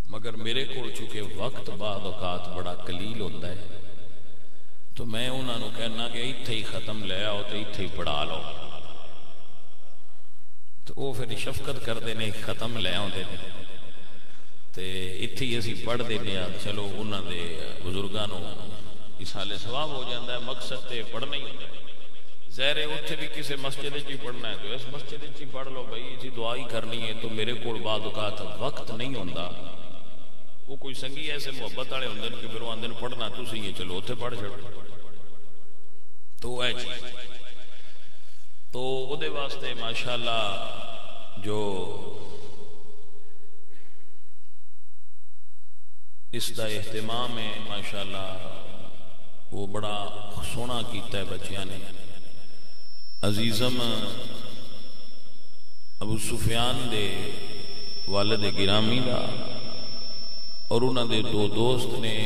مگر میرے کو چونکہ وقت بعد اوقات بڑا قلیل ہوتا ہے تو میں انہوں نے کہنا کہ اتھے ہی ختم لے آؤ تو اتھے ہی پڑھا لو، تو وہ پھر شفقت کرتے ہیں، ختم لے آتے ہیں تو اتھے ہی اسی پڑھ دینے ہیں۔ چلو انہوں نے بزرگاں نو اسالے ثواب ہو جاتا ہے، مقصد تے پڑھنا ہی ہوتا ہے۔ ظاہر ہے اتھے بھی کسی مسجد ہی پڑھنا ہے تو اس مسجد ہی پڑھ لو بھائی، اسی دعا ہی کرنی ہے۔ تو میرے کو بعد اوقات وقت نہیں ہوتا، وہ کوئی سنگھی ایسے محبت والے ہوندے کہ پھر وہ آندے پڑھنا تسی ہی چلو اتھے پڑھ چھڑو، تو اے چیز تو او دے واسطے ماشاءاللہ جو اس دا اہتمام ہے ماشاءاللہ وہ بڑا سونا کیتا ہے بچیاں نے۔ عزیزم ابو سفیان دے والد گرامی دا اور انہوں دے دو دوست نے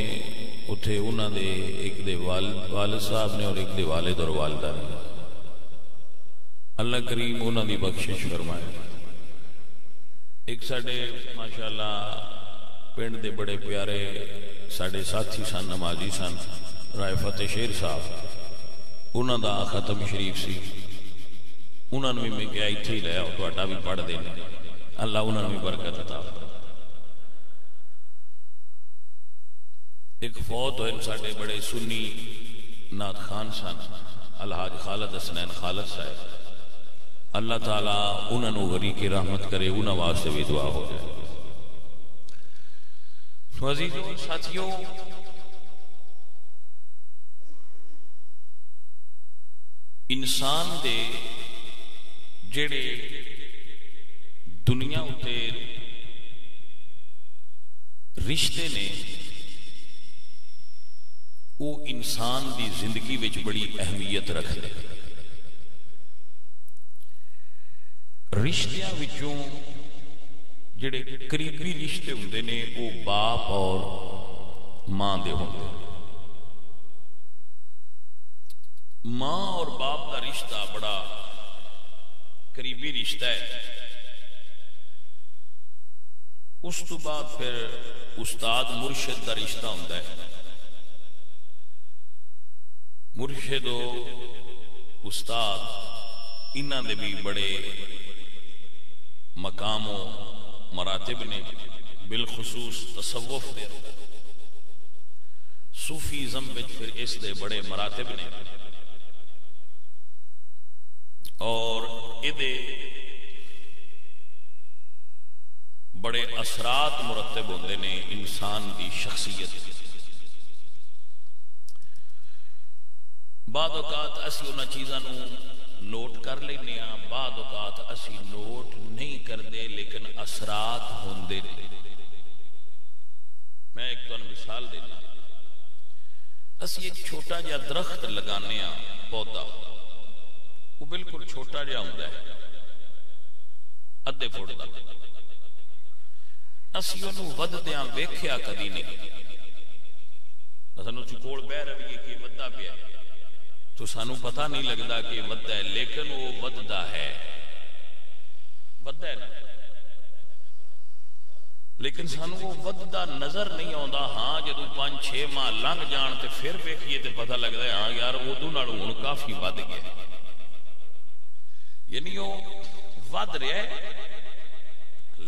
اتھے، انہوں دے ایک دے والد صاحب نے اور ایک دے والد اور والدہ نے، اللہ کریم انہوں دی بخشش فرمائے۔ ایک ساڑے ماشاءاللہ پنڈ دے بڑے پیارے ساڑے ساتھی سن، نمازی سن، رائے فتح شیر صاحب، انہوں دا ختم شریف سی، انہوں نے بھی میں کیا اتھے ہی لے آؤ تو اٹھا بھی پڑھ دینا، اللہ انہوں نے بھی برکت عطا فرمائے۔ ایک فوت ہوئے ساڑے بڑے سنی نعت خان سن، الحاج خالد حسنین خالد صاحب، اللہ تعالیٰ انہوں نے غری کی رحمت کرے، انہوں واسطے بھی دعا ہو جائے۔ تو عزیزوں ساتھیوں، انسان دے جڑے دنیا اتے رشتے نے وہ انسان دی زندگی وچ بڑی اہمیت رکھتے ہیں۔ رشتیاں وچوں جڑے قریبی رشتے ہوندے نے وہ باپ اور ماں دے ہوندے۔ ماں اور باپ کا رشتہ بڑا قریبی رشتہ ہے۔ اس تو بعد پھر استاد مرشد کا رشتہ ہوتا ہے۔ مرشد و استاد انہاں دے بھی بڑے مقام و مراتب نے، بالخصوص تصوف دے صوفیزم وچ پھر اس دے بڑے مراتب نے، اور ادے بڑے اثرات مرتب ہوندے نے انسان دی شخصیت۔ بعد اوقات اسی انہاں چیزاں نو نوٹ کر لینے ہاں، بعد اوقات اسی نوٹ نہیں کردے، لیکن اثرات ہوندے نے۔ میں ایک تو مثال دینا، اسی ایک چھوٹا جا درخت لگانے ہاں، پودا وہ بالکل چھوٹا جا ہوندا ہے، ادھے فٹ دا، اسی انہوں وددیاں ویکھیا کدی نہیں۔ سانو چکول بہ رہی ہے کہ ودا پیا تو سانو پتہ نہیں لگتا کہ ودا ہے، لیکن وہ ودا ہے، ودا ہے نا، لیکن سانو وہ ودا نظر نہیں آتا۔ ہاں جدو 5-6 ماہ لنگ جان تے پھر ویکھیے تے پتہ لگتا ہے ہاں یار ادو نالوں ہن کافی ود گیا، یعنی وہ ود رہا ہے،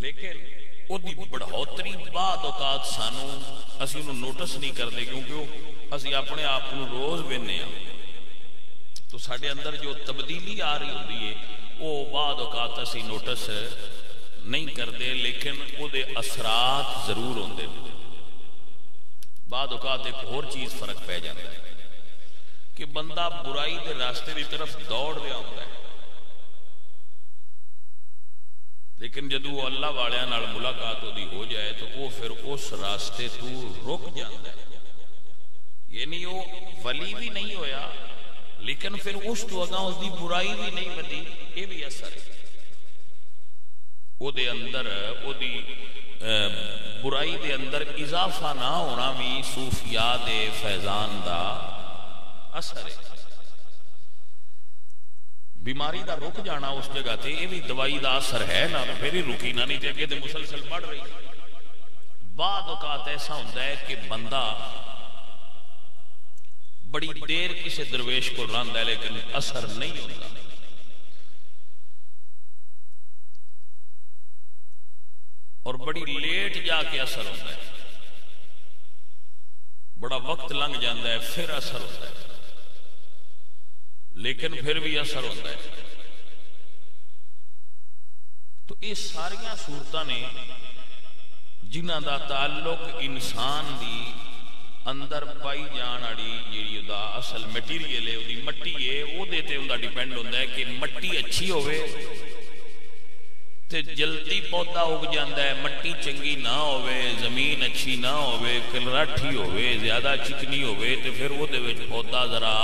لیکن وہ بڑھوتری بعد اوقات سانو اسی انہوں نوٹس نہیں کرتے، کیونکہ اسی اپنے آپ کو روز وینے ہاں، تو ساڑھے اندر جو تبدیلی آ رہی ہوتی ہے وہ بعد اوقات اسی نوٹس نہیں کرتے، لیکن وہ دے اثرات ضرور ہوندے۔ بعد اوقات ایک اور چیز فرق پہ جاتا ہے کہ بندہ برائی دے راستے دی طرف دوڑ رہا ہوتا ہے، لیکن جدو اللہ والیاں نال ملاقات ہو جائے تو وہ پھر اس راستے تو رک جاتا ہے، یعنی وہ ولی بھی نہیں ہویا، لیکن پھر اس تو اگاں اس دی برائی بھی نہیں بدی۔ یہ بھی اثر ہے وہ دے اندر، وہ دی برائی دے اندر اضافہ نہ ہونا بھی صوفیاء دے فیضان دا اثر ہے۔ بیماری دا رک جانا اس جگہ تے یہ بھی دوائی دا اثر ہے نا، پھر ہی رکی نہ، نہیں تے اگے تے مسلسل بڑھ رہی۔ بعد اوقات ایسا ہوتا ہے کہ بندہ بڑی دیر کسی درویش کو رہندا ہے لیکن اثر نہیں ہوتا، اور بڑی لیٹ جا کے اثر ہوتا ہے، بڑا وقت لنگ جاتا ہے پھر اثر ہوتا ہے، لیکن پھر بھی اثر ہوتا ہے۔ تو یہ ساریاں صورتاں نے جنہاں دا تعلق انسان دی اندر پائی جان والی جیڑی دا اصل مٹیریل ہے، دی مٹی ہے، وہ تے اوندا ڈیپینڈ ہوندا ہے کہ مٹی اچھی ہوئے تے جلدی پودا اگ جاندا ہے، مٹی چنگی نہ ہوئے، زمین اچھی نہ ہوئے، کلراٹھی ہوئے، زیادہ چکنی ہوئے تے پھر وہ دے وچ پودا ذرا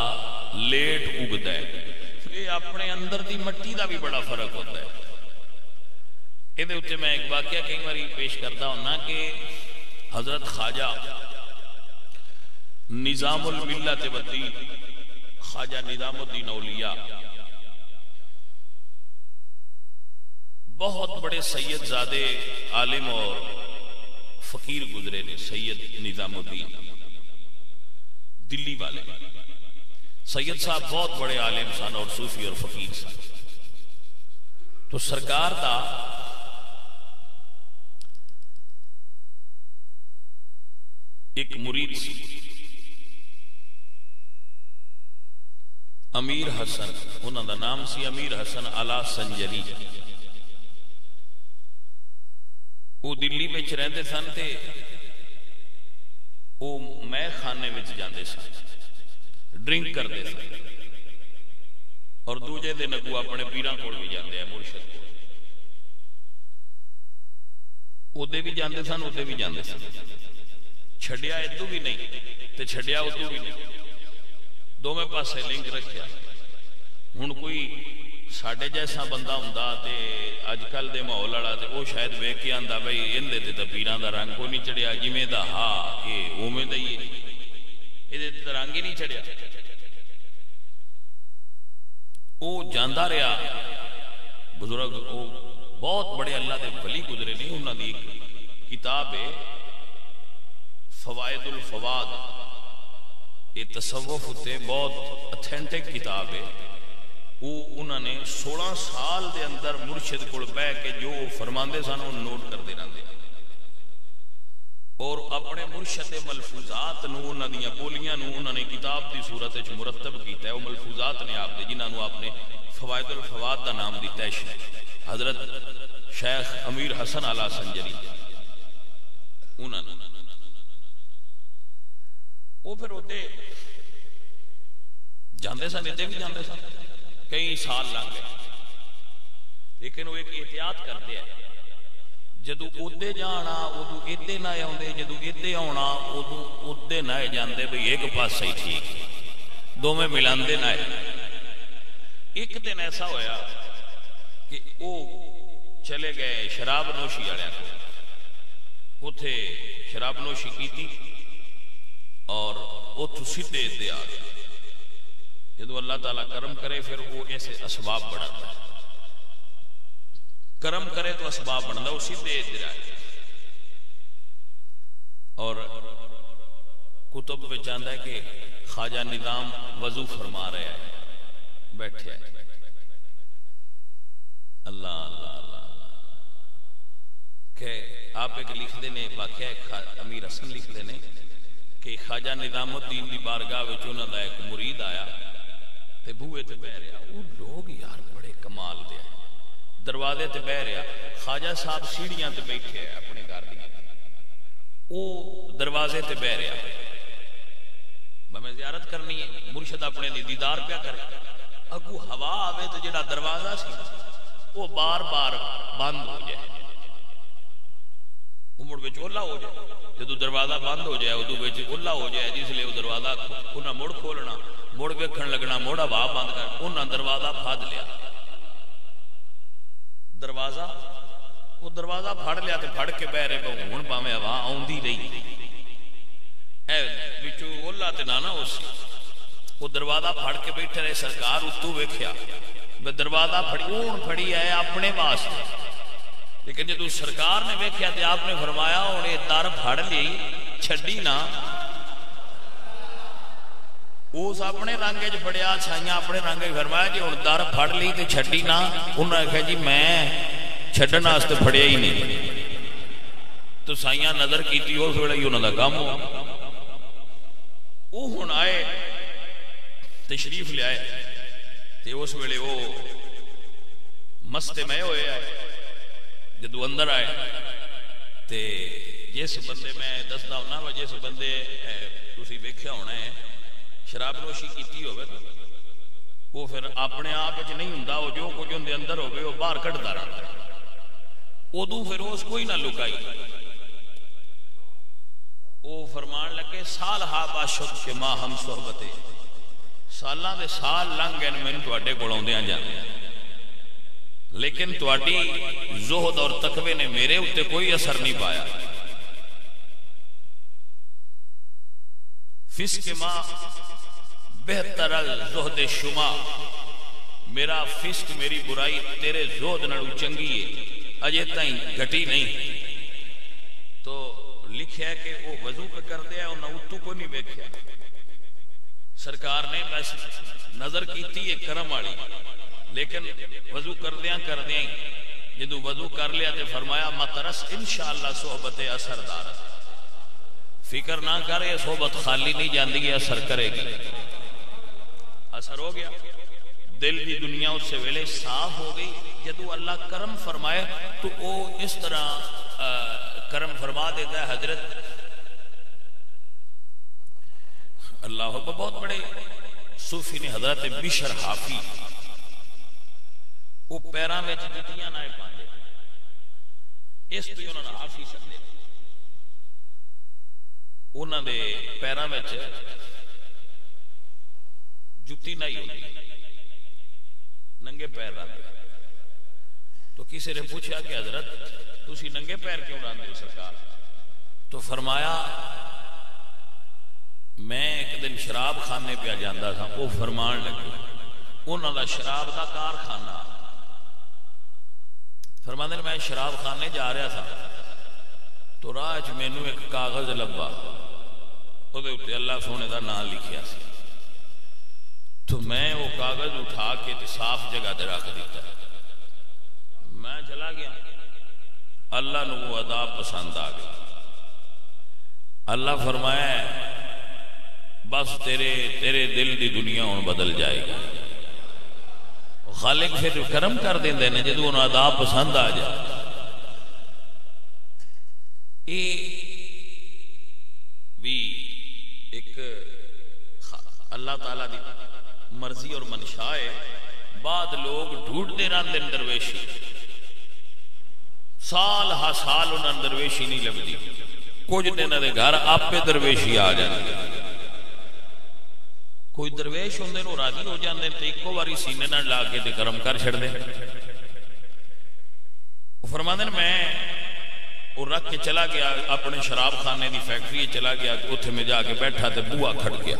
لیٹ اگدا ہے۔ یہ اپنے اندر دی مٹی دا بھی بڑا فرق ہوتا ہے۔ یہ اتنے میں ایک واقعہ کئی باری پیش کرتا ہونا کہ حضرت خواجہ نظام الملت والدین، خواجہ نظام الدین اولیاء بہت بڑے سید زادے عالم اور فقیر گزرے نے۔ سید نظام الدین دلی والے سید صاحب بہت بڑے عالم سن اور صوفی اور فقیر سن۔ تو سرکار دا ایک مرید سی امیر حسن، انہوں دا نام سی امیر حسن علا سنجری۔ وہ دلی میں رہتے سن تے وہ میں خانے میں جاندے سن، ڈرنک کرتے سن، اور دوجے دن اگو اپنے پیراں کول بھی جاندے ہیں، مرشد کول اودے بھی جاندے سن، اودے بھی جاندے سن، چھڑیا ادو بھی نہیں تے چھڑیا ادو بھی نہیں، دو میں پاسے لنک رکھیا۔ ہن کوئی ساڈے جیسا بندہ ہوندا تے اج کل دے ماحول والا تے او شاید ویکھ کے آندا بھئی اندے تے پیراں دا رنگ کوئی نہیں چڑھیا، جویں دا ہا اے اوویں دا ہی ہے، اے تے رنگ ہی نہیں چڑھیا۔ او جاندا رہیا بزرگ، او بہت بڑے اللہ دے ولی گزرے نے، انہاں دی ایک کتاب ہے فوائد الفواد، یہ تصوف تے بہت اتھینٹک کتاب ہے۔ وہ انہوں نے 16 سال دے اندر مرشد کو بہ کے جو فرماندے سن وہ نوٹ کرتے رہتے، اور اپنے مرشد ملفوظات نو انہوں نے بولیاں نو انہوں نے کتاب دی صورت وچ مرتب کیتا ہے۔ وہ ملفوظات نے آپ دے جنہاں نو آپ نے فوائد الفواد دا نام دیتا ہے، حضرت شیخ امیر حسن علا سنجری انہوں نے وہ پھر ہوتے جاندے سن، ادھے بھی جاندے سن، کئی سال لگ گئے، لیکن وہ ایک احتیاط کرتے ہیں، جدو ادھے جانا ادو ادھے نہ آتے، جدو ادھے آنا ادو ادھے نہ جاندے، بھئی ایک پاس ہی ٹھیک، دو میں ملاندے نہ آئے۔ ایک دن ایسا ہویا کہ وہ چلے گئے شراب نوشی والے کو، اتھے شراب نوشی کی تھی اور اتو سیدھے ادھے آ گئے۔ جدو اللہ تعالیٰ کرم کرے پھر وہ ایسے اسباب بڑھتا ہے، کرم کرے تو اسباب بڑھتا ہے، وہ سیدھے ادھر آ گئے۔ اور کتب میں چاہتا ہے کہ خواجہ نظام وضو فرما رہے ہیں، بیٹھے ہیں، اللہ اللہ اللہ، کہ آپ ایک لکھ دینے واقعہ امیر حسن لکھ دینے کہ خواجہ نظام الدین دی بارگاہ وچ انہاں دا ایک مرید آیا تے بوئے تے بہ رہا، وہ لوگ یار بڑے کمال دے، دروازے تے بہ رہا، خواجہ صاحب سیڑھیاں تے بیٹھے ہیں اپنے گھر دی، وہ دروازے تے بہ رہا، میں زیارت کرنی ہے، مرشد اپنے دی دیدار پیا کرے، اگو ہوا آوے تو جڑا دروازہ سی وہ بار بار بند ہو جائے، مڑ وچ اولا ہو جائے، جدو دروازہ بند ہو جائے ادو وچ اولا ہو جائے، جس لیے وہ دروازہ انہاں مڑ کھولنا، مڑ ویکھن لگنا، موڑا ہوا بند کر، انہاں دروازہ پھڑ لیا، دروازہ وہ دروازہ پھڑ لیا تے پھڑ کے بہ رہے، ہن پاویں ہوا آوندی رہی، اے وچوں اولا تے نہ ہو سی، وہ دروازہ پھڑ کے بیٹھے رہے، سرکار اتو ویکھیا دروازہ پھڑی، اون پھڑی ہے اپنے واسطے، لیکن جدو سرکار نے ویکھیا تے آپ نے فرمایا ہن اے در پھڑ لئی چھڈی نہ، اس اپنے رنگ چ پڑیا چھائیاں اپنے رنگ فرمایا جی ہن در پھڑ لی تے چھڈی نہ. انہاں نے کہا جی میں چھڈن واسطے پھڑیا ہی نہیں. تو سائیاں نظر کیتی اس ویلے ہی انہاں دا کام ہوا. وہ ہن آئے تشریف لے آئے تے اس ویلے وہ مستے میں ہوئے آئے. جدو اندر آئے تے جس بندے میں دسدا ہونا وا جس بندے تسی ویکھیا ہونا ہے شراب نوشی کیتی ہوئے وہ پھر اپنے آپ وچ نہیں ہوندا، وہ جو کچھ اندر اندر ہوئے وہ باہر کڈدا رہندا ہے. ادو پھر اس کوئی نہ لکائی. وہ فرمان لگے سال ہا باشد کے ماں ہم صحبتے، سالاں دے سال لنگ گئے مینوں تواڈے کول اوندیاں جاندیاں، لیکن تواڈی زہد اور تقوی نے میرے اوتے کوئی اثر نہیں پایا. فسق ماں بہتر الزہد شما، میرا فسق میری برائی تیرے زہد نالوں چنگی ہے، اجے تائیں گھٹی نہیں. تو لکھیا ہے کہ وہ وضو پہ کر دیا انہاں اتو کو نہیں بیکھیا. سرکار نے بس نظر کیتی ہے کرم والی، لیکن وضو کر دیا ہی جدو وضو کر لیا تے فرمایا مترس انشاءاللہ صحبت اثردار، فکر نہ کر یہ صحبت خالی نہیں جاندی ہے، اثر کرے گی. اثر ہو گیا، دل کی دنیا اس سے ویلے صاف ہو گئی. جدو اللہ کرم فرمائے تو وہ اس طرح کرم فرما دیتا ہے. حضرت اللہ کو بہت بڑے صوفی نے حضرت بشر حافی، وہ پیراں وچ جتیاں نہ پاندے، اس تو انہوں نے حافی سدے. انہوں نے پیراں وچ جتی نہیں ہوتی، ننگے پیر رہتے. تو کسی نے پوچھا کہ حضرت تسی ننگے پیر کیوں رہتے ہو سرکار؟ تو فرمایا میں ایک دن شراب خانے پہ جاندہ تھا. وہ فرمان لگے انہوں دا شراب دا کارخانہ. فرماندے میں شراب خانے جا رہا تھا تو راہ چ مینوں ایک کاغذ لبا، وہ تے اللہ سونے دا نام لکھیا سی. تو میں وہ کاغذ اٹھا کے صاف جگہ تے رکھ دیتا. میں چلا گیا. اللہ نو وہ ادا پسند آ گئی. اللہ فرمایا بس تیرے دل دی دنیا ہن بدل جائے گی. خالق پھر کرم کر دیندے نے جدوں انہاں ادا پسند آ جائے. بھی ایک اللہ تعالی دی مرضی اور منشاء ہے. بعد لوگ ڈھونڈتے رہتے ہیں درویشی، سال ہا سال انہوں درویشی نہیں لگتی. کچھ دن دے گھر آپ پہ درویشی آ جاتی. کوئی درویش ہوندے نو راضی ہو جاندے تے ایکو واری سینے نہ لا کے تے کرم کر چھڑ دے. وہ فرماندے نے میں وہ رکھ کے چلا گیا اپنے شراب خانے دی فیکٹری چلا گیا. اوتھے میں جا کے بیٹھا تے بوا کھٹ گیا.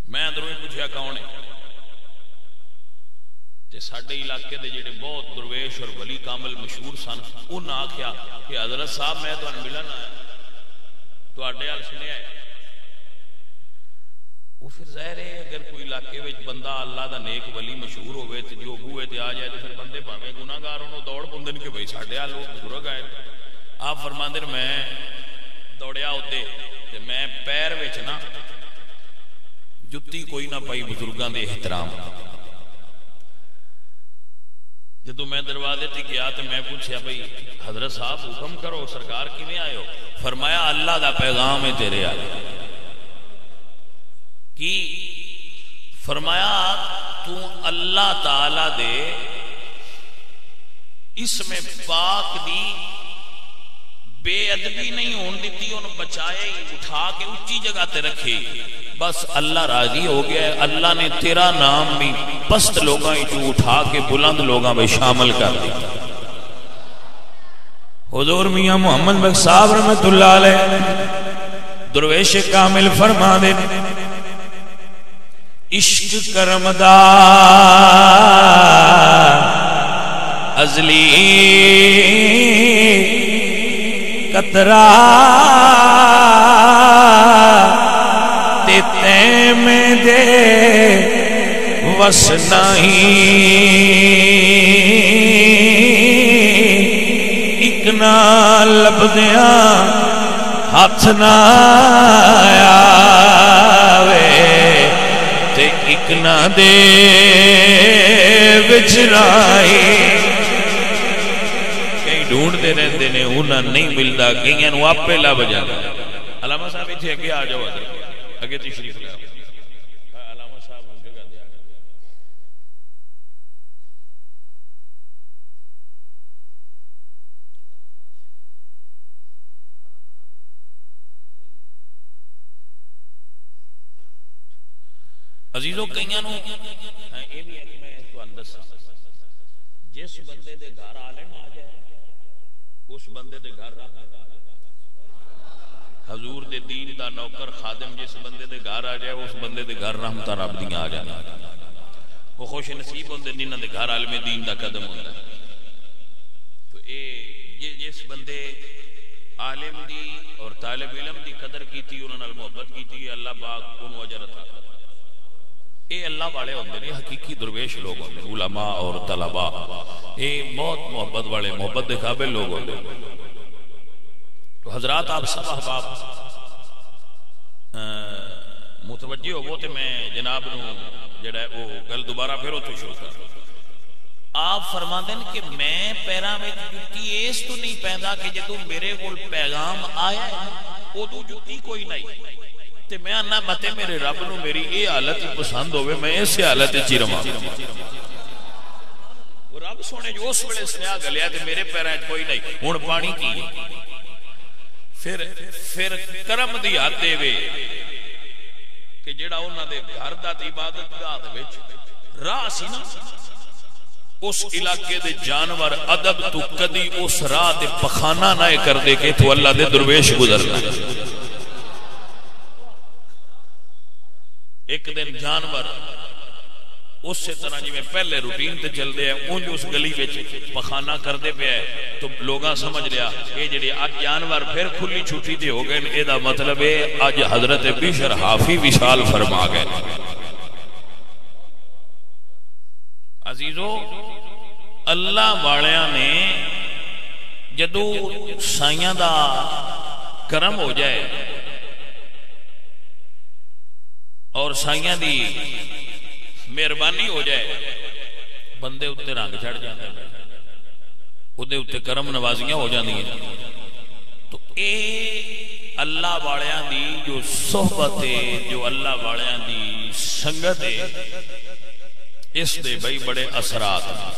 میں اندروں ہی پوچھیا کون ہے؟ تے ساڈے علاقے دے جڑے بہت درویش اور ولی کامل مشہور سن انہاں آکھیا کہ حضرت صاحب میں تانوں ملن آیا، تواڈے حال سنیا ہے. وہ پھر ظاہر ہے اگر کوئی علاقے وچ بندہ اللہ دا نیک ولی مشہور ہوئے تے جو بوئے تے آ جائے تے پھر بندے بھاویں گناہگار انہوں دوڑ پوندے کہ بھئی ساڈے حال لوگ بزرگ آئے. آپ فرماندے نے میں دوڑیا ہوتے تے میں پیر وچ نا جتی کوئی نہ پائی بزرگاں دے احترام. جدو میں دروازے تے گیا تو میں پوچھیا بھئی حضرت صاحب حکم کرو سرکار کیویں آئے ہو؟ فرمایا اللہ دا پیغام ہے تیرے آئے. کی فرمایا تو اللہ تعالی دے اسم پاک دی بے ادبی نہیں ہون دیتی، ان بچائے اٹھا کے اونچی جگہ تے رکھے. بس اللہ راضی ہو گیا ہے. اللہ نے تیرا نام بھی پست لوگاں جو اٹھا کے بلند لوگاں میں شامل کر دیا. حضور میاں محمد بخش صاحب رحمت اللہ علیہ درویش کامل فرما دے عشق کرم دا ازلی قطرہ تے میں دے وس نہیں ایک نہ لبدیاں ہاتھ نہ آوے تے ایک نہ دے بچرائی کئی ڈھونڈتے رہتے نے انہاں نہیں ملتا کئیاں نو آپ پہ لب جانا علامہ صاحب اتھے اگے آ جاؤ اگے تشریف لے علامہ صاحب جگہ دے آ عزیزو کئیاں نو اے بھی ہے کہ میں تو اندر سا جس بندے دے گھر عالم آ جائے اس بندے دے گھر رحمت آ جائے حضور دے دین دا نوکر خادم جس بندے دے گھر آ جائے اس بندے دے گھر رحمت رب دیاں آ جانا وہ خوش نصیب ہوندے جنہاں دے گھر عالم دین دا قدم ہوندا تو یہ جس بندے عالم دی اور طالب علم دی قدر کیتی انہاں نال محبت کیتی اللہ پاک انہوں اجر عطا اے اللہ والے ہوندے نے حقیقی درویش لوگ ہوندے علماء اور طلباء اے بہت محبت والے محبت دے قابل لوگ ہوندے تو حضرات آپ سب احباب متوجہ ہو وہ تے میں جناب نو جڑا ہے وہ گل دوبارہ پھر اتھے شروع کر آپ فرما دیں کہ میں پیراں وچ جُتی اس تو نہیں پیندا کہ جدوں میرے کول پیغام آیا ہے اودوں جُتی کوئی نہیں تے میں آنا متے میرے رب نو میری اے حالت پسند ہوئے میں اس حالت چی رواں وہ رب سونے جو اس ویلے سنیا گلیا تے میرے پیراں کوئی نہیں ہن پانی کی پھر کرم دی ہاتھ دے وے کہ جڑا انہاں دے گھر دا عبادت گاہ دے وچ راہ سی نا اس علاقے دے جانور ادب تو کدی اس راہ دے پخانہ نہ کر دے کہ تو اللہ دے درویش گزرنا ایک دن جانور اس سے طرح جی میں پہلے روٹین تے چل دے ہیں انج اس گلی وچ پخانہ کر دے پہ ہے تو لوگاں سمجھ لیا یہ جڑے آج جانور پھر کھلی چھوٹی دے ہو گئے اے دا مطلب ہے آج حضرت بشر حافی وصال فرما گئے عزیزو اللہ والیاں نے جدو سائیاں دا کرم ہو جائے اور سائیاں دی مہربانی ہو جائے بندے اتے رنگ چڑھ جاتے ہیں اودے اتے کرم نوازیاں ہو جاندی ہیں تو اے اللہ والیاں دی جو صحبت ہے جو اللہ والیاں دی سنگت ہے اس دے بھائی بڑے اثرات ہیں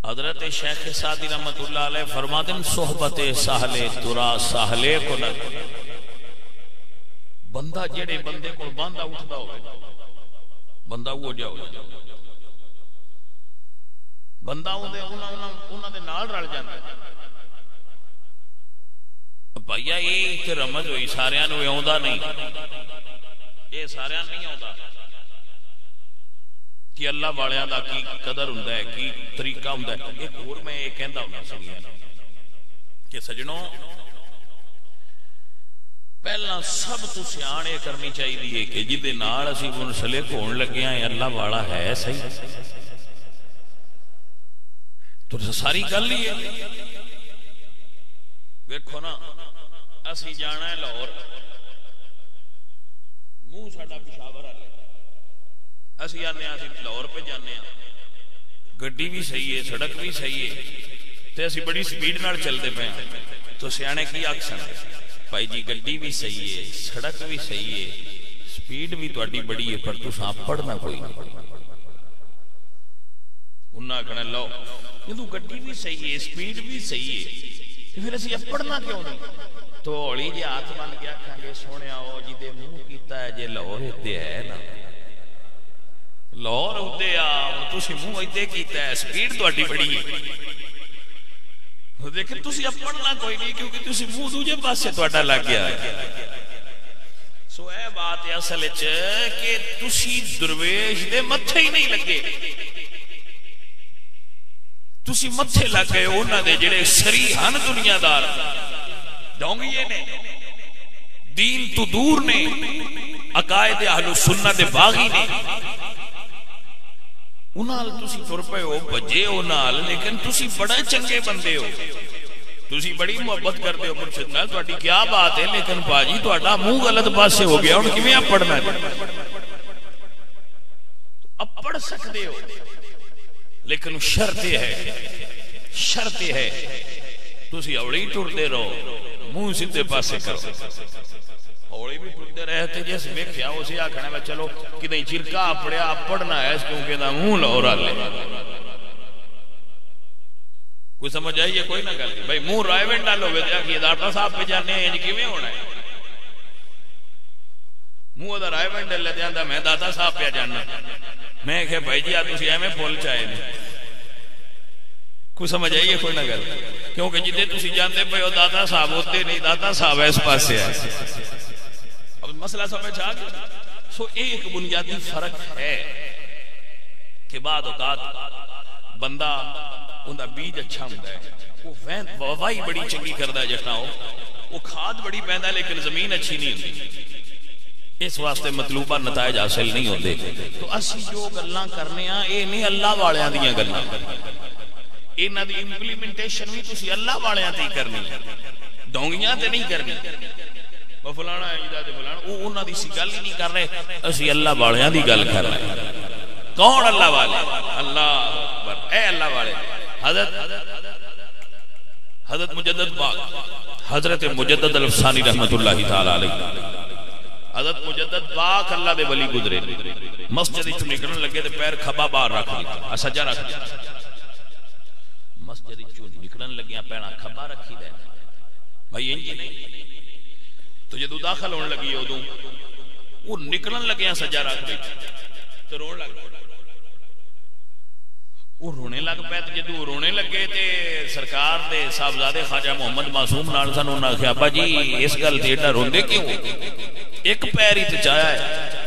حضرت شیخ سعدی رحمت اللہ علیہ فرماتے ہیں صحبت ساہلے ترا ساہلے کو نہ بندہ جڑے بندے کو باندھا اٹھتا ہوئے بندہ وہ جاؤ بندہ انہاں دے نال رل جاندا بھائیا یہ تے رمز ہوئی ساریاں نو آوندا نہیں یہ ساریاں نہیں آوندا کہ اللہ والیاں دا کی قدر ہوندا ہے کی طریقہ ہوندا ہے ایک اور میں یہ کہندا ہوندا سنیا کہ سجنوں پہلا سب تو سیانے کرنی چاہیے کہ جدے نال اسی منسلک ہون لگے ہیں اللہ والا ہے صحیح تو ساری گل ہی ہے دیکھو نا اسی جانا ہے لاہور منہ ساڈا پشاور والے اسی آنے اسی لاہور پہ جانے ہیں گڈی بھی صحیح ہے سڑک بھی صحیح ہے تے اسی بڑی سپیڈ نال چلتے پے تو سیانے کی آکھن بھائی جی گڈی بھی صحیح ہے سڑک بھی صحیح ہے سپیڈ بھی تہاڈی بڑی ہے پر تساں پڑھنا کوئی نہیں انہاں کہنا لو جدوں گڈی بھی صحیح ہے سپیڈ بھی صحیح ہے پھر اسی پڑھنا کیوں نہیں تو ہولی جی ہاتھ بن کے آکھاں گے سونیا او جی دے منہ کیتا ہے جے لاہور تے ہے نا لاہور ہوتے آ تسی منہ ایتے کیتا ہے سپیڈ تہاڈی بڑی ہے لیکن تسی اب پڑھنا کوئی نہیں کیونکہ تسی منہ دوجے پاسے تہاڈا لگ گیا ہے سو اے بات ہے اصل وچ کہ تسی درویش دے متھے ہی نہیں لگے تسی متھے لگ گئے انہاں دے جڑے سری ہن دنیا دار ڈونگیے نے دین تو دور نے عقائد اہل سنت دے باغی نے انہال تسی تر پے ہو بجے ہو نال لیکن تسی بڑا چنگے بندے ہو تسی بڑی محبت کرتے ہو مرشد نال تہاڈی کیا بات ہے لیکن باجی تہاڈا منہ غلط پاسے ہو گیا ہن کیویں پڑھنا ہے اب پڑھ سکتے ہو لیکن شرط ہے تسی اوڑی ٹردے رہو منہ سیدھے پاسے کرو اوڑی بھی ٹردے رہتے جیسے ویکھیا اسے آکھنا میں چلو کدیں چرکا پڑیا پڑھنا ہے کیونکہ دا منہ لورا لے کوئی سمجھ آئیے کوئی نہ گل بھائی منہ رائے وینڈ ڈالو گے کہ داتا صاحب پہ جانے ہیں انج کیویں ہونا ہے منہ دا رائے وینڈ لے جاندا میں داتا صاحب پہ جانا میں کہ بھائی جی تسی ایویں پھول چائے نہیں کوئی سمجھ آئیے کوئی نہ گل کیونکہ جدے تسی جانتے پے او داتا صاحب ہوتے نہیں داتا صاحب اس پاسے ہے اب مسئلہ سمجھ آ گیا سو ایک بنیادی فرق ہے کہ بعد اوقات بندہ ان دا بیج اچھا ہوندا ہے وہ ووائی بڑی چنگی کردا ہے جٹا وہ کھاد بڑی پیندا ہے لیکن زمین اچھی نہیں ہوندی اس واسطے مطلوبہ نتائج حاصل نہیں ہوندے تو اسی جو گلاں کرنے ہاں اے نہیں اللہ والیاں دیاں گلاں انہاں دی امپلیمنٹیشن بھی تسی اللہ والیاں تے کرنی ڈونگیاں تے نہیں کرنی وہ فلانا ہے جدا تے فلانا او انہاں دی سی گل ہی نہیں کر رہے اسی اللہ والیاں دی گل کر رہے ہیں کون اللہ والے اللہ اکبر اے اللہ والے حضرت مجدد باغ حضرت مجدد الفسانی رحمت اللہ تعالی علیہ حضرت مجدد باغ اللہ دے ولی گزرے مسجد چ نکلن لگے تے پیر کھبا باہر رکھ دیتا سجا رکھ دیتا مسجد چ نکلن لگیا پیرا کھبا رکھی دے بھائی انج نہیں تو جدوں داخل ہون لگی اودوں وہ نکلن لگیا سجا رکھ دیتا تے رون لگ وہ رونے لگ پے تے جدوں رونے لگے تے سرکار دے صاحبزادے خواجہ محمد معصوم نال سن انہاں نے کہا ابا جی اس گل تے ایڈا روندے کیوں ایک پیر ہی تے چایا ہے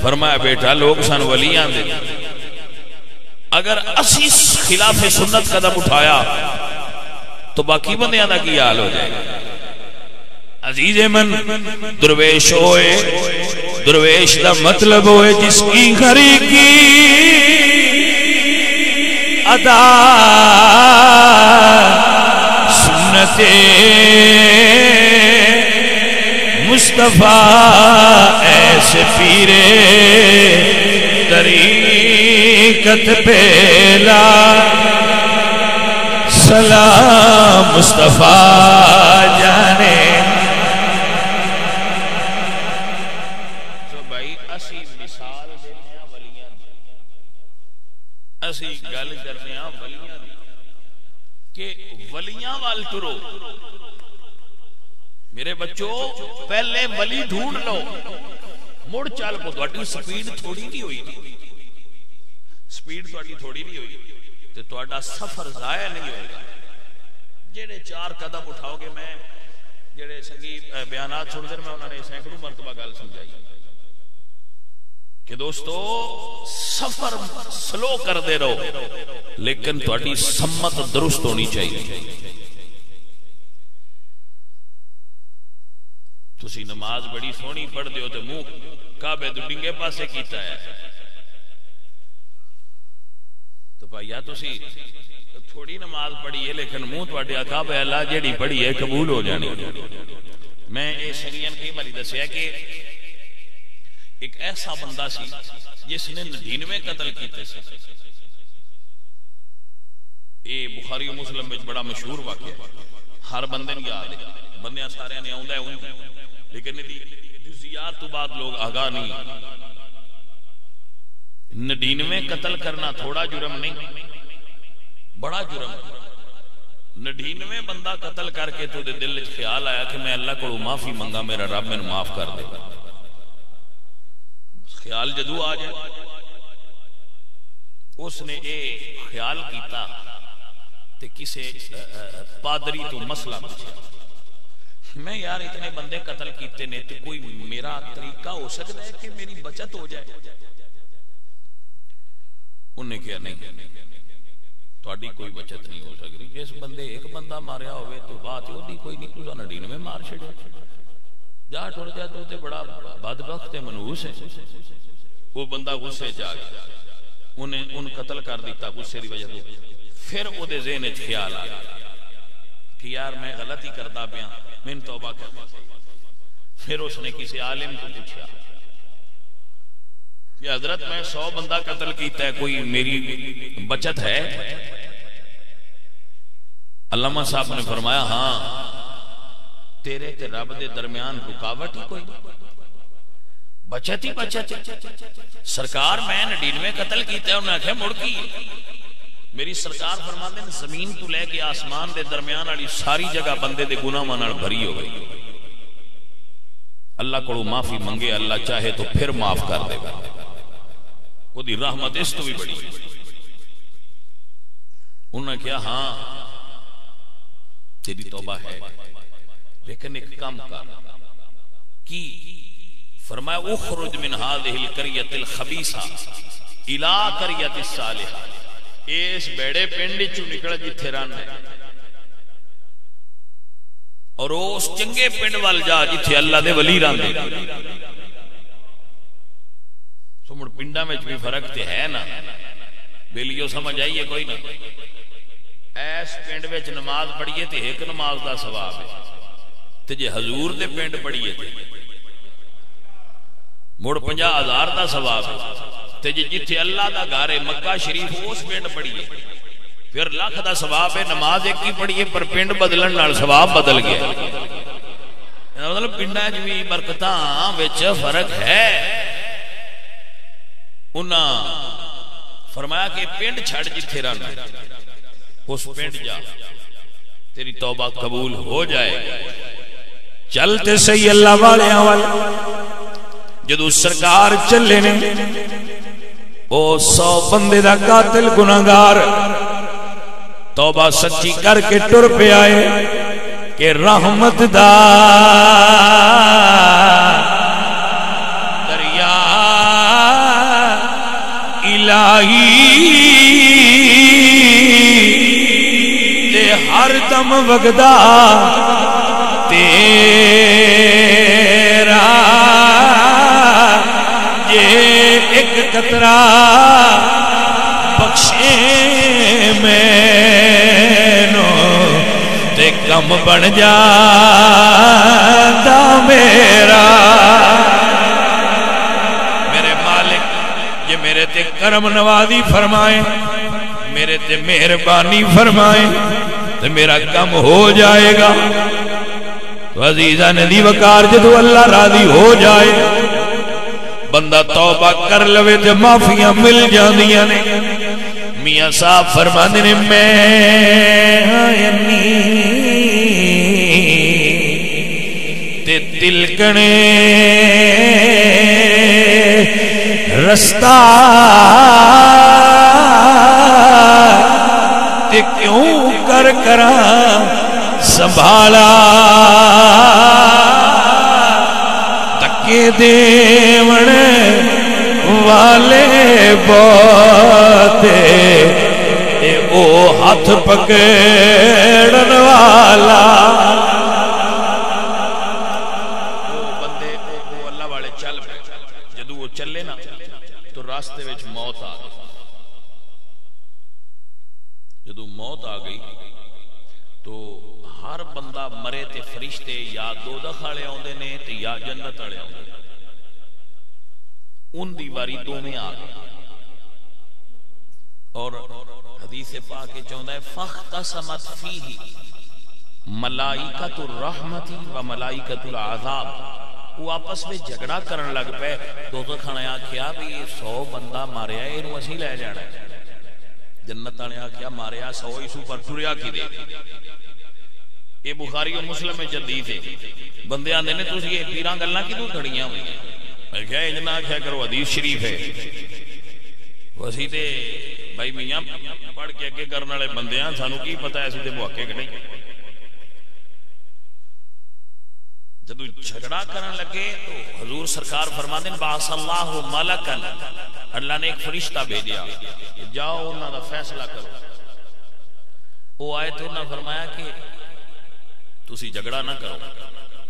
فرمایا بیٹا لوگ سن ولیاں دے اگر اسی خلاف سنت قدم اٹھایا تو باقی بندیاں دا کی حال ہو جائے گا عزیز من درویش ہوئے درویش دا مطلب ہوئے جس کی گھری کی ادا سنت مصطفیٰ ایسے پیرے طریقت پیلا سلام مصطفیٰ جانے تو بھائی اسی مثال دینے ہیں ولیاں اسی گل کرنے ہیں ولیاں کہ ولیاں وال ٹرو میرے بچوں پہلے ولی ڈھونڈ لو مڑ چل کو تہاڈی سپیڈ تھوڑی نہیں ہوئی سپیڈ تہاڈی تھوڑی نہیں ہوئی تے تہاڈا سفر ضائع نہیں ہوئے گا جڑے 4 قدم اٹھاؤ گے میں جڑے سنگیت بیانات سن دے میں انہوں نے سینکڑوں مرتبہ گل سمجھائی کہ دوستو سفر سلو کر دے رہو لیکن تہاڈی سمت درست ہونی چاہیے تسی نماز بڑی سونی پڑھ دیو تے منہ کعبے دے ڈنگے پاسے کیتا ہے تو بھائیا تسی تھوڑی نماز پڑھی ہے لیکن منہ تواڈے کعبے اللہ جڑی پڑھی ہے قبول ہو جانی میں اے شریعن کی باری دسیا کہ ایک ایسا بندہ سی جس نے 99 قتل کیتے سے اے بخاری و مسلم میں بڑا مشہور واقعہ ہے ہر بندے نے یاد ہے بندیاں سارے نے آوندا ہے لیکن جزیات تو بعد لوگ آگاہ نہیں 99 قتل کرنا تھوڑا جرم نہیں بڑا جرم 99 بندہ قتل کر کے تو دے دل وچ خیال آیا کہ میں اللہ کو معافی منگا میرا رب مینوں معاف کر دے گا خیال جدو آ جائے اس نے اے خیال کیتا تے کسے پادری تو مسئلہ پوچھا میں یار اتنے بندے قتل کیتے نے تو کوئی میرا طریقہ ہو سکتا ہے کہ میری بچت ہو جائے انہیں کہا نہیں تھوڑی کوئی بچت نہیں ہو سکتی. جس بندے ایک بندہ ماریا ہوئے تو بات وہی کوئی نہیں, تو 99 مار چھڑے جا ٹر جا تو بڑا بدبخت منحوس ہے. وہ بندہ غصے چ آ گیا, ان قتل کر دیتا غصے کی وجہ سے. پھر وہ ذہن وچ خیال آ گیا کہ یار میں غلطی کرتا پیا, میں توبہ کرنا. پھر اس نے کسی عالم کو پوچھا کہ حضرت میں 100 بندہ قتل کیتا ہے, کوئی میری بچت ہے؟ علامہ صاحب نے فرمایا ہاں, تیرے تے رب دے درمیان رکاوٹ ہی کوئی بچت ہی بچت. سرکار میں 99 قتل کیتا ہے, انہوں نے آخیا مڑ کی. میری سرکار فرماتے ہیں زمین تو لے کے آسمان دے درمیان والی ساری جگہ بندے دے گناہاں نال بھری ہو گئی. اللہ کو معافی منگے, اللہ چاہے تو پھر معاف کر دے گا. وہ دی رحمت اس تو بھی بڑی. انہوں نے کہا ہاں تیری توبہ ہے, لیکن ایک کام کر. کی فرمایا اخرج من هذه القرية الخبيثة الى قرية الصالحة. اس بیڑے پنڈ چوں نکل جتھے رہنا ہے, اور اس چنگے پنڈ وال جا جتھے اللہ دے ولی رہندے. سو مڑ پنڈاں وچ بھی فرق تے ہے نا, بیلیو سمجھ آئیے کوئی نہ. ایس پنڈ وچ نماز پڑھیے تے ایک نماز دا ثواب ہے, تے جے حضور دے پنڈ پڑھیے تے مڑ 50,000 دا ثواب ہے. تے جتھے اللہ دا گھر ہے مکہ شریف اس پنڈ پڑھیے پھر لاکھ دا ثواب ہے. نماز ایک ہی پڑھیے پر پنڈ بدلن نال ثواب بدل گیا. مطلب پنڈاں وچ بھی برکتاں وچ فرق ہے. انہاں فرمایا کہ پنڈ چھڑ جتھے رہنا اس پنڈ جا, تیری توبہ قبول ہو جائے. چلتے صحیح اللہ والے جدو سرکار چلے نے او 100 بندے دا قاتل گناہگار توبہ سچی کر کے ٹر پہ آئے کہ رحمت دا دریا الہی تے ہر دم وگدا تیرا یہ ایک قطرہ بخشے مینو تے کم بن جاتا میرا. میرے مالک یہ میرے تے کرم نوازی فرمائے, میرے تے مہربانی فرمائے تو میرا کم ہو جائے گا. تو عزیزہ ندی وقار جدو اللہ راضی ہو جائے بندہ توبہ کر لوے تے معافیاں مل جاندیاں نے. میاں صاحب فرماندے نے میں تے تلکنے رستہ تے کیوں کر کراں سنبھالا تکے دیون والے بوتے او ہاتھ پکڑن والا. وہ بندے وہ اللہ والے چل پے, جدو وہ چلے نا تو راستے وچ موت آ گئی. جدو موت آ گئی تو ہر بندہ مرے تے فرشتے یا دوزخ والے آندے نے تے یا جنت والے آندے نے. ان دی واری دوویں آ گئی. اور حدیث پاک چاہندا ہے فاختصمت فیہ ملائکۃ الرحمت و ملائکۃ العذاب. وہ آپس میں جھگڑا کرن لگ پے. دوزخ والے آکھیا بھی 100 بندہ ماریا اینو اسی لے جانا. جنت والے آکھیا ماریا 100 ہی سو پر ٹریا کی دے. یہ بخاری و مسلم میں جدید ہے. بندے آندے نے تسی یہ پیراں گلاں کیوں کھڑیاں ہوئی ہیں؟ میں کہا اجنا کیا کرو حدیث شریف ہے. وسی تے بھائی میاں پڑھ کے اگے کرنے والے بندے ہیں, سانو کی پتہ ہے تے محقق نہیں. جدو جھگڑا کرن لگے تو حضور سرکار فرماتے ہیں باس اللہ ملکن, اللہ نے ایک فرشتہ بھیجا جاؤ انہاں دا فیصلہ کرو. وہ آئے تو انہوں نے فرمایا کہ تسی جھگڑا نہ کرو،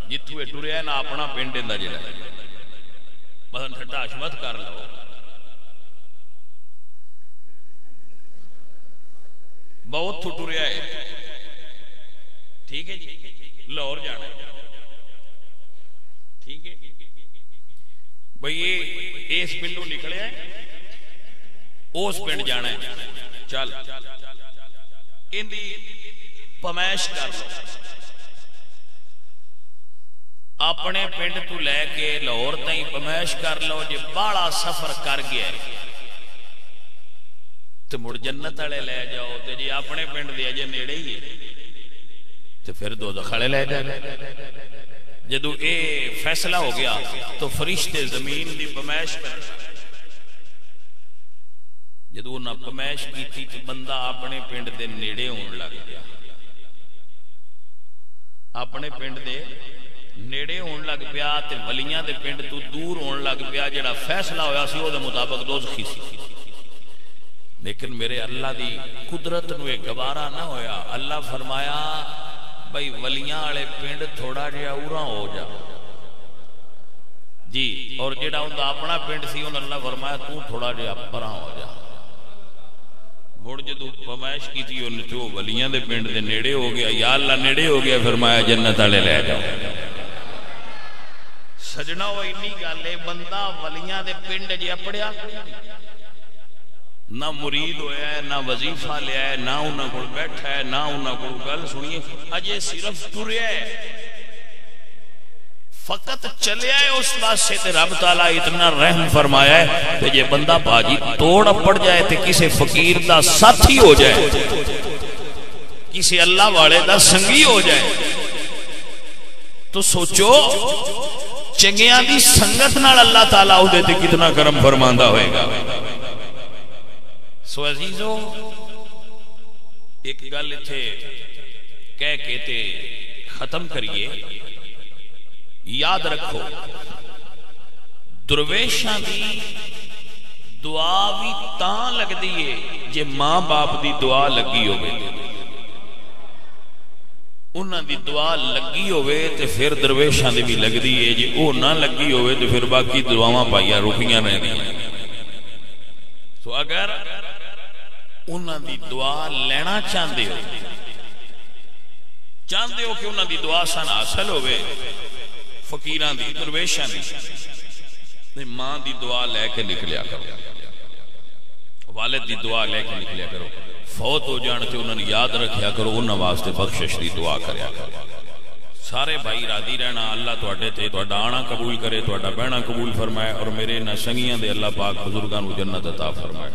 جتھوں ٹریا نہ اپنا پنڈ دا جڑا مثلا ٹھٹا حشمت کر لو، بہت تو ٹریا ہے، ٹھیک ہے جی، لاہور جانا ہے، ٹھیک ہے بھئی یہ اس پنڈوں نکلے ہیں اس پنڈ جانا ہے، چل ان دی پمائش کر لو، اپنے پنڈ تو لے کے لاہور تائیں پمائش کر لو، جے باڑا سفر کر گیا ہے تو مڑ جنت والے لے جاؤ، تے جی اپنے پنڈ دے اجے نیڑے ہی ہے تو پھر دوزخ والے لے جاؤ۔ جدو اے فیصلہ ہو گیا تو فرشتے زمین دی پمائش کر، جدو انہاں پمائش کی تھی تو بندہ اپنے پنڈ دے نیڑے ہون لگ گیا، اپنے پنڈ دے نیڑے ہون لگ پیا تے ولیاں دے پنڈ تو دور ہون لگ پیا، جڑا فیصلہ ہویا سی او دے مطابق دوزخی سی۔ لیکن میرے اللہ دی قدرت نو گوارا نہ ہویا، اللہ فرمایا بھئی ولیاں والے پنڈ تھوڑا جہا اوراں ہو جا جی، اور جڑا ان دا اپنا پنڈ سی انہوں نے اللہ فرمایا تو تھوڑا جہا پراں ہو جا۔ مڑ جدو فرمائش کی تھی انہوں نے ولیاں دے پنڈ دے نیڑے ہو گیا، یا اللہ نیڑے ہو گیا، فرمایا جنت والے لے جاؤ۔ سجنا وہ انی گالے بندہ ولیاں دے پنڈ جی اپڑیا نہ مرید ہویا ہے، نہ وظیفہ لیا ہے، نہ انہاں کو بیٹھا ہے، نہ انہاں کو گل سنیے، اجے صرف ٹریا ہے، فقط چلیا ہے اس پاسے تے رب تعالیٰ اتنا رحم فرمایا ہے کہ یہ بندہ باجی توڑ پڑ جائے تے کسی فقیر دا ساتھی ہو جائے، کسی اللہ والے دا سنگی ہو جائے، تو سوچو چنگیاں دی سنگت نال اللہ تعالیٰ دے تے کتنا کرم فرماندہ ہوئے گا۔ سو عزیزو ایک گل تھے کہہ کہتے ختم کریے، یاد رکھو درویشاں دی دعا بھی تاں لگ دیئے جے ماں باپ دی دعا لگی ہوئے، انہاں دی دعا لگی ہوئے تے پھر درویشاں دی بھی لگ دیئے، جے او نہ لگی ہوئے تے پھر باقی دعاواں پائیاں رکھیاں رہ دیئے۔ تو اگر انہاں دی دعا لینا چاہندے ہو کہ انہاں دی دعا سن حاصل ہوئے، فقیران دی درویشان دی ماں دی دعا لے کے نکلیا کرو، والد دی دعا لے کے نکلیا کرو، فوت ہو جانتے انہوں نے یاد رکھیا کرو، انہاں واسطے بخشش دی دعا کریا کرو۔ سارے بھائی راضی رہنا، اللہ تواڈے تے تواڈا آنا قبول کرے، تواڈا بہنا قبول فرمائے، اور میرے نہ سنگیاں دے اللہ پاک بزرگاں نو جنت عطا فرمائے۔